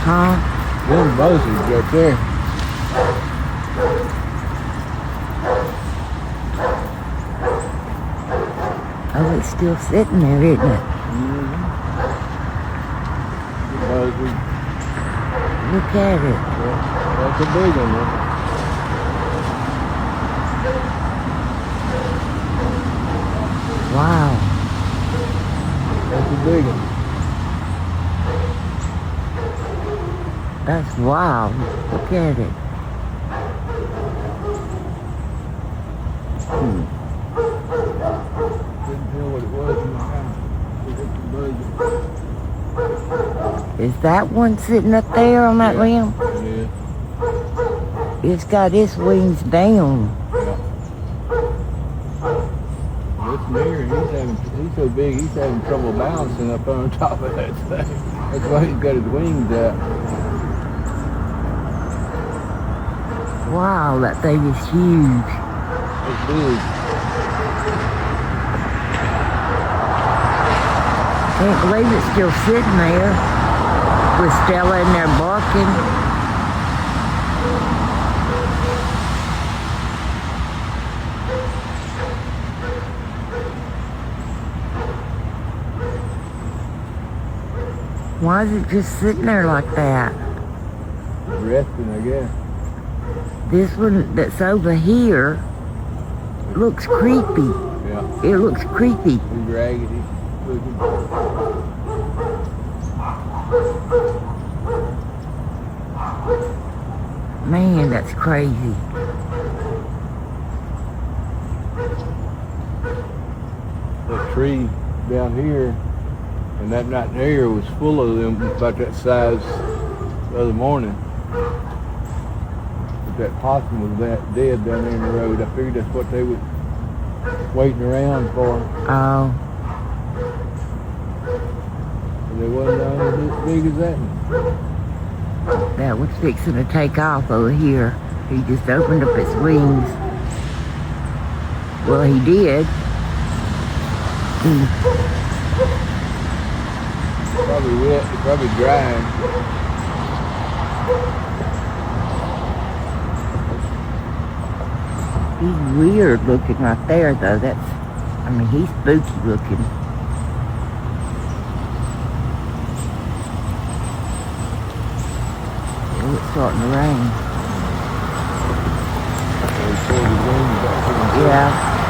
Huh? Them buzzards right there. Oh, it's still sitting there, isn't it? Mm-hmm. The buzzard. Look at it. Yeah, that's a big one, huh? Wow. That's a big one. That's wild. Look at it. Couldn't tell what it was from the house. Is that one sitting up there on that limb? Yeah. It's got its wings down. Yeah. This mirror, he's so big, he's having trouble balancing up on top of that thing. That's why he's got his wings out. Wow, that thing is huge. It's big. Can't believe it's still sitting there with Stella in there barking. Why is it just sitting there like that? Resting, I guess. This one that's over here looks creepy. Yeah. It looks creepy. He's raggedy looking. Man, that's crazy. That tree down here and that night there was full of them about that size the other morning. But that possum was that dead down there in the road. I figured that's what they were waiting around for. Oh, And they wasn't as big as that one. that was fixing to take off over here. He just opened up his wings. Well, he did. Probably wet, probably drying. He's weird looking right there, though. I mean, he's spooky looking. Oh, it's starting to rain. So he pulled his wings back in. Yeah.